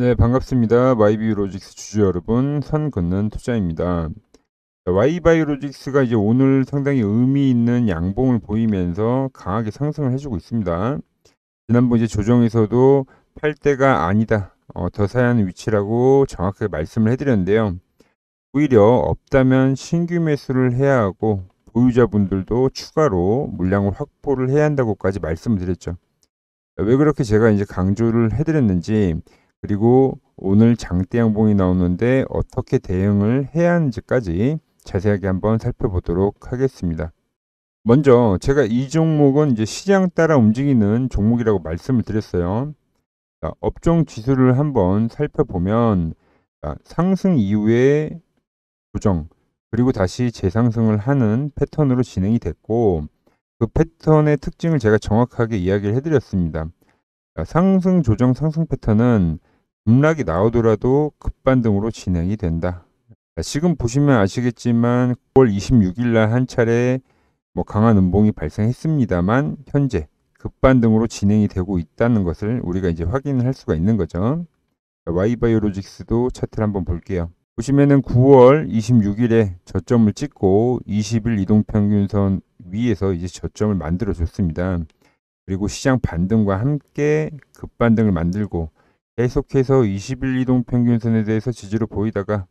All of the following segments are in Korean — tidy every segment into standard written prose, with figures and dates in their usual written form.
네, 반갑습니다. YB로직스 주주 여러분, 선 긋는 투자입니다. YB로직스가 이제 오늘 상당히 의미 있는 양봉을 보이면서 강하게 상승을 해주고 있습니다. 지난번 이제 조정에서도 팔 때가 아니다, 더 사야 하는 위치라고 정확하게 말씀을 해드렸는데요. 오히려 없다면 신규 매수를 해야 하고 보유자분들도 추가로 물량을 확보를 해야 한다고까지 말씀을 드렸죠. 왜 그렇게 제가 이제 강조를 해드렸는지, 그리고 오늘 장대 양봉이 나오는데 어떻게 대응을 해야 하는지까지 자세하게 한번 살펴보도록 하겠습니다. 먼저 제가 이 종목은 이제 시장 따라 움직이는 종목이라고 말씀을 드렸어요. 자, 업종 지수를 한번 살펴보면, 상승 이후에 조정, 그리고 다시 재상승을 하는 패턴으로 진행이 됐고, 그 패턴의 특징을 제가 정확하게 이야기를 해드렸습니다. 상승, 조정, 상승 패턴은 급락이 나오더라도 급반등으로 진행이 된다. 지금 보시면 아시겠지만 9월 26일 날 한 차례 강한 음봉이 발생했습니다만 현재 급반등으로 진행이 되고 있다는 것을 우리가 이제 확인을 할 수가 있는 거죠. Y바이오로직스도 차트를 한번 볼게요. 보시면은 9월 26일에 저점을 찍고 20일 이동평균선 위에서 이제 저점을 만들어 줬습니다. 그리고 시장 반등과 함께 급반등을 만들고 계속해서 20일 이동평균선에 대해서 지지로 보이다가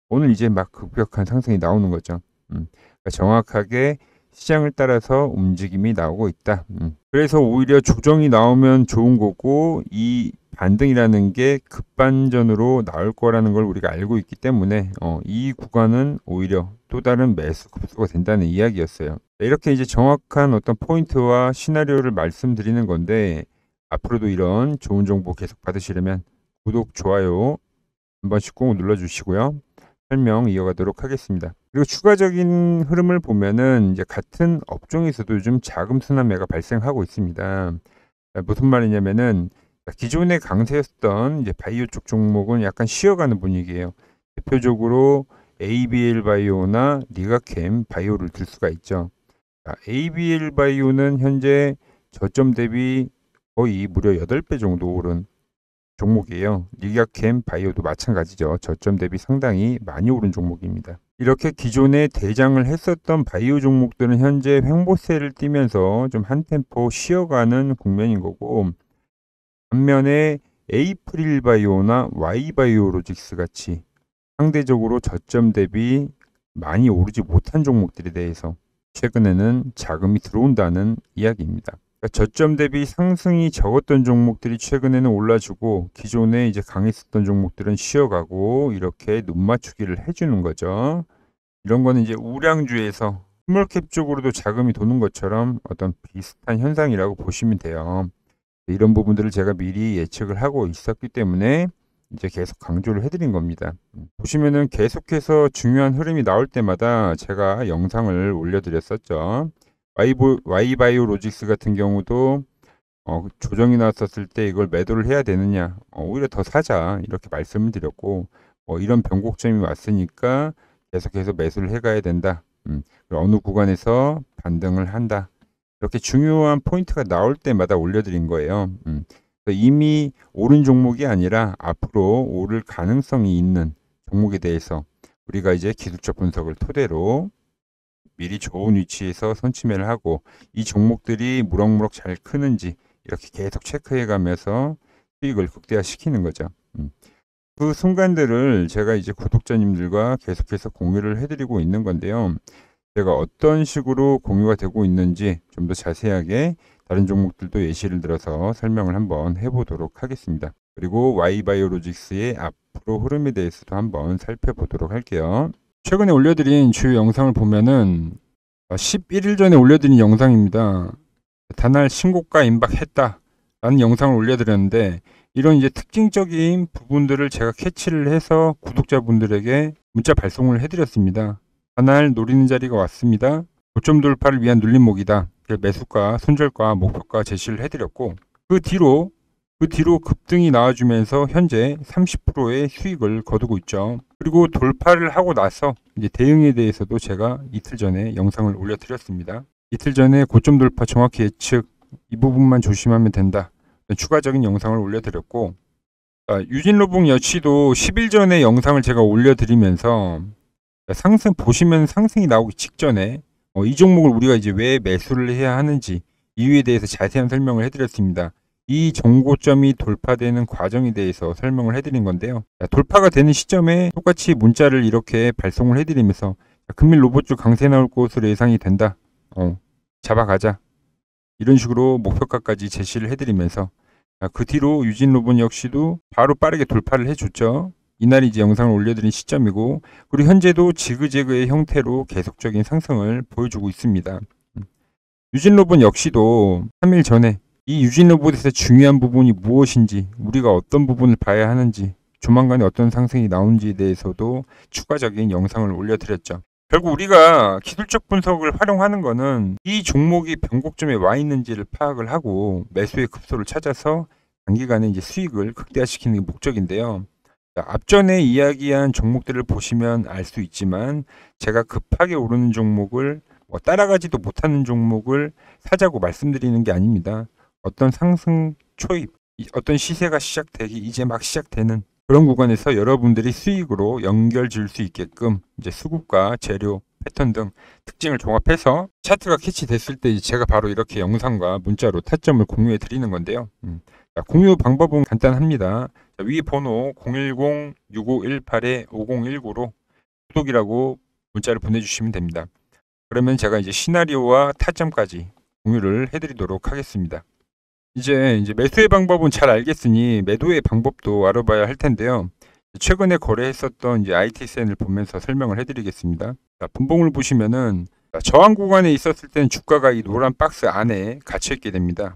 오늘 이제 막 급격한 상승이 나오는 거죠. 그러니까 정확하게 시장을 따라서 움직임이 나오고 있다. 그래서 오히려 조정이 나오면 좋은 거고, 이 반등이라는 게 급반전으로 나올 거라는 걸 우리가 알고 있기 때문에 이 구간은 오히려 또 다른 매수 급소가 된다는 이야기였어요. 이렇게 이제 정확한 어떤 포인트와 시나리오를 말씀드리는 건데, 앞으로도 이런 좋은 정보 계속 받으시려면 구독, 좋아요 한 번씩 꼭 눌러주시고요. 설명 이어가도록 하겠습니다. 그리고 추가적인 흐름을 보면은 이제 같은 업종에서도 요즘 자금 순환매가 발생하고 있습니다. 무슨 말이냐면은 기존의 강세였던 이제 바이오 쪽 종목은 약간 쉬어가는 분위기예요. 대표적으로 ABL 바이오나 리가캠 바이오를 들 수가 있죠. ABL 바이오는 현재 저점 대비 거의 무려 8배 정도 오른 종목이에요. 리가캠 바이오도 마찬가지죠. 저점 대비 상당히 많이 오른 종목입니다. 이렇게 기존에 대장을 했었던 바이오 종목들은 현재 횡보세를 띠면서 좀 한 템포 쉬어가는 국면인 거고, 반면에 에이프릴 바이오나 Y바이오로직스 같이 상대적으로 저점 대비 많이 오르지 못한 종목들에 대해서 최근에는 자금이 들어온다는 이야기입니다. 저점 대비 상승이 적었던 종목들이 최근에는 올라주고, 기존에 이제 강했었던 종목들은 쉬어가고, 이렇게 눈맞추기를 해주는 거죠. 이런 거는 이제 우량주에서 스몰캡 쪽으로도 자금이 도는 것처럼 어떤 비슷한 현상이라고 보시면 돼요. 이런 부분들을 제가 미리 예측을 하고 있었기 때문에 이제 계속 강조를 해드린 겁니다. 보시면은 계속해서 중요한 흐름이 나올 때마다 제가 영상을 올려드렸었죠. Y바이오로직스 같은 경우도 조정이 나왔었을 때 이걸 매도를 해야 되느냐, 오히려 더 사자 이렇게 말씀을 드렸고, 이런 변곡점이 왔으니까 계속해서 매수를 해가야 된다. 어느 구간에서 반등을 한다. 이렇게 중요한 포인트가 나올 때마다 올려드린 거예요. 이미 오른 종목이 아니라 앞으로 오를 가능성이 있는 종목에 대해서 우리가 이제 기술적 분석을 토대로 미리 좋은 위치에서 선취매를 하고, 이 종목들이 무럭무럭 잘 크는지 이렇게 계속 체크해 가면서 수익을 극대화시키는 거죠. 그 순간들을 제가 이제 구독자님들과 계속해서 공유를 해드리고 있는 건데요. 제가 어떤 식으로 공유가 되고 있는지 좀 더 자세하게 다른 종목들도 예시를 들어서 설명을 한번 해보도록 하겠습니다. 그리고 Y바이오로직스의 앞으로 흐름에 대해서도 한번 살펴보도록 할게요. 최근에 올려드린 주요 영상을 보면은 11일 전에 올려드린 영상입니다. 단할 신고가 임박했다 라는 영상을 올려드렸는데, 이런 이제 특징적인 부분들을 제가 캐치를 해서 구독자분들에게 문자 발송을 해드렸습니다. 단할 노리는 자리가 왔습니다. 고점 돌파를 위한 눌림목이다. 매수가, 손절가, 목표가 제시를 해드렸고, 그 뒤로 급등이 나와주면서 현재 30%의 수익을 거두고 있죠. 그리고 돌파를 하고 나서 이제 대응에 대해서도 제가 이틀 전에 영상을 올려드렸습니다. 이틀 전에 고점 돌파 정확히 예측, 이 부분만 조심하면 된다. 추가적인 영상을 올려드렸고, 유진로봉 역시도 10일 전에 영상을 제가 올려드리면서 상승 보시면 상승이 나오기 직전에 이 종목을 우리가 이제 왜 매수를 해야 하는지 이유에 대해서 자세한 설명을 해드렸습니다. 이 정고점이 돌파되는 과정에 대해서 설명을 해드린 건데요. 돌파가 되는 시점에 똑같이 문자를 이렇게 발송을 해드리면서 금일 로봇주 강세 나올 것으로 예상이 된다. 잡아가자. 이런 식으로 목표가까지 제시를 해드리면서 그 뒤로 유진로봇 역시도 바로 빠르게 돌파를 해줬죠. 이날이 이제 영상을 올려드린 시점이고, 그리고 현재도 지그재그의 형태로 계속적인 상승을 보여주고 있습니다. 유진로봇 역시도 3일 전에 이 유진로봇에서 중요한 부분이 무엇인지, 우리가 어떤 부분을 봐야 하는지, 조만간에 어떤 상승이 나오는지에 대해서도 추가적인 영상을 올려드렸죠. 결국 우리가 기술적 분석을 활용하는 것은 이 종목이 변곡점에 와 있는지를 파악을 하고 매수의 급소를 찾아서 단기간에 이제 수익을 극대화시키는 게 목적인데요. 앞전에 이야기한 종목들을 보시면 알 수 있지만 제가 급하게 오르는 종목을 따라가지도 못하는 종목을 사자고 말씀드리는 게 아닙니다. 어떤 상승 초입, 어떤 시세가 시작되기 이제 막 시작되는 그런 구간에서 여러분들이 수익으로 연결 지을 수 있게끔 이제 수급과 재료, 패턴 등 특징을 종합해서 차트가 캐치됐을 때 제가 바로 이렇게 영상과 문자로 타점을 공유해 드리는 건데요. 공유 방법은 간단합니다. 위 번호 010-6518-5019로 구독이라고 문자를 보내주시면 됩니다. 그러면 제가 이제 시나리오와 타점까지 공유를 해드리도록 하겠습니다. 이제 매수의 방법은 잘 알겠으니 매도의 방법도 알아봐야 할 텐데요. 최근에 거래했었던 이제 IT센을 보면서 설명을 해드리겠습니다. 분봉을 보시면은 저항 구간에 있었을 때는 주가가 이 노란 박스 안에 갇혀 있게 됩니다.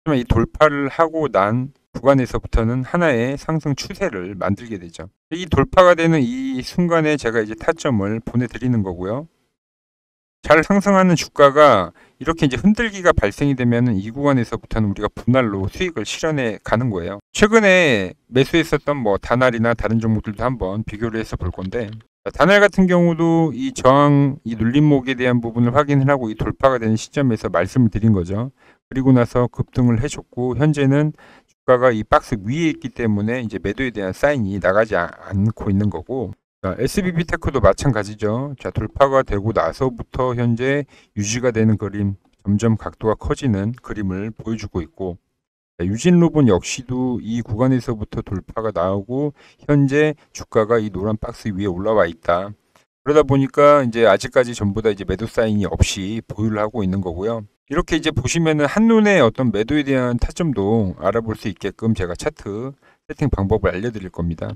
하지만 이 돌파를 하고 난 구간에서부터는 하나의 상승 추세를 만들게 되죠. 이 돌파가 되는 이 순간에 제가 이제 타점을 보내드리는 거고요. 잘 상승하는 주가가 이렇게 이제 흔들기가 발생이 되면은 이 구간에서부터는 우리가 분할로 수익을 실현해 가는 거예요. 최근에 매수했었던 다날이나 다른 종목들도 한번 비교를 해서 볼 건데, 다날 같은 경우도 이 저항, 이 눌림목에 대한 부분을 확인을 하고 이 돌파가 되는 시점에서 말씀을 드린 거죠. 그리고 나서 급등을 해줬고, 현재는 주가가 이 박스 위에 있기 때문에 이제 매도에 대한 사인이 나가지 않고 있는 거고, SBB테크도 마찬가지죠. 돌파가 되고 나서부터 현재 유지가 되는 그림, 점점 각도가 커지는 그림을 보여주고 있고, 유진로봇 역시도 이 구간에서부터 돌파가 나오고 현재 주가가 이 노란 박스 위에 올라와 있다. 그러다 보니까 이제 아직까지 전부 다 이제 매도 사인이 없이 보유를 하고 있는 거고요. 이렇게 이제 보시면은 한눈에 어떤 매도에 대한 타점도 알아볼 수 있게끔 제가 차트 세팅 방법을 알려드릴 겁니다.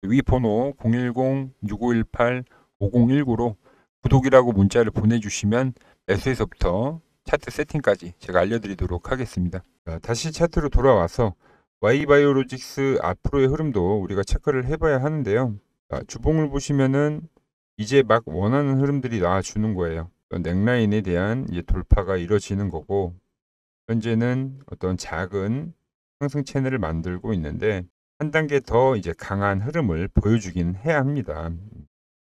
위 번호 010-6518-5019로 구독이라고 문자를 보내주시면 매수에서부터 차트 세팅까지 제가 알려드리도록 하겠습니다. 다시 차트로 돌아와서 Y바이오로직스 앞으로의 흐름도 우리가 체크를 해봐야 하는데요. 주봉을 보시면은 이제 막 원하는 흐름들이 나와주는 거예요. 넥라인에 대한 이제 돌파가 이루어지는 거고, 현재는 어떤 작은 상승 채널을 만들고 있는데 한 단계 더 이제 강한 흐름을 보여주긴 해야 합니다.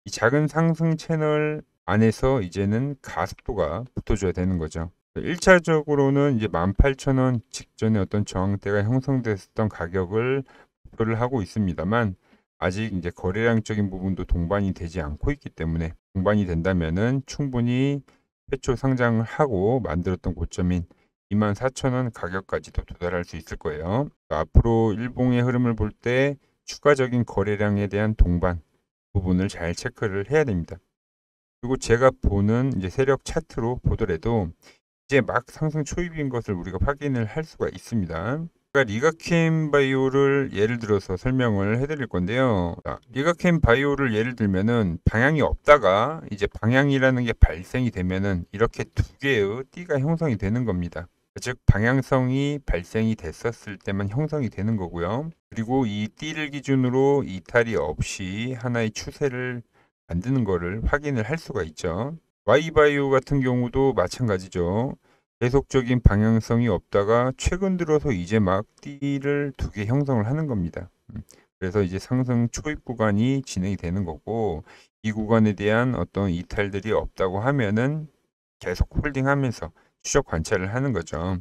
이 작은 상승 채널 안에서 이제는 가속도가 붙어줘야 되는 거죠. 1차적으로는 이제 18,000원 직전에 어떤 저항대가 형성됐었던 가격을 목표를 하고 있습니다만, 아직 이제 거래량적인 부분도 동반이 되지 않고 있기 때문에 동반이 된다면은 충분히 최초 상장을 하고 만들었던 고점인 24,000원 가격까지도 도달할 수 있을 거예요. 앞으로 일봉의 흐름을 볼 때 추가적인 거래량에 대한 동반 부분을 잘 체크를 해야 됩니다. 그리고 제가 보는 이제 세력 차트로 보더라도 이제 막 상승 초입인 것을 우리가 확인을 할 수가 있습니다. 제가 리가캠 바이오를 예를 들어서 설명을 해드릴 건데요. 리가캠 바이오를 예를 들면은 방향이 없다가 이제 방향이라는 게 발생이 되면은 이렇게 두 개의 띠가 형성이 되는 겁니다. 즉 방향성이 발생이 됐었을 때만 형성이 되는 거고요. 그리고 이 띠를 기준으로 이탈이 없이 하나의 추세를 만드는 거를 확인을 할 수가 있죠. Y바이오 같은 경우도 마찬가지죠. 계속적인 방향성이 없다가 최근 들어서 이제 막 띠를 두 개 형성을 하는 겁니다. 그래서 이제 상승 초입 구간이 진행이 되는 거고, 이 구간에 대한 어떤 이탈들이 없다고 하면은 계속 홀딩하면서 추적 관찰을 하는 거죠.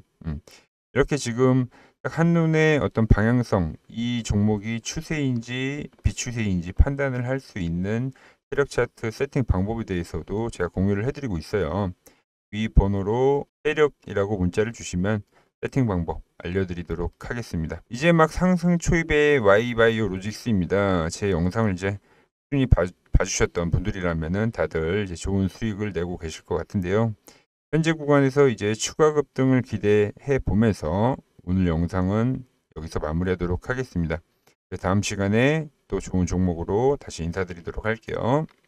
이렇게 지금 딱 한눈에 어떤 방향성, 이 종목이 추세인지 비추세인지 판단을 할 수 있는 세력 차트 세팅 방법에 대해서도 제가 공유를 해드리고 있어요. 위 번호로 세력이라고 문자를 주시면 세팅 방법 알려드리도록 하겠습니다. 이제 막 상승 초입의 Y바이오 로직스입니다. 제 영상을 이제 꾸준히 봐주셨던 분들이라면은 다들 이제 좋은 수익을 내고 계실 것 같은데요. 현재 구간에서 이제 추가 급등을 기대해 보면서 오늘 영상은 여기서 마무리하도록 하겠습니다. 다음 시간에 또 좋은 종목으로 다시 인사드리도록 할게요.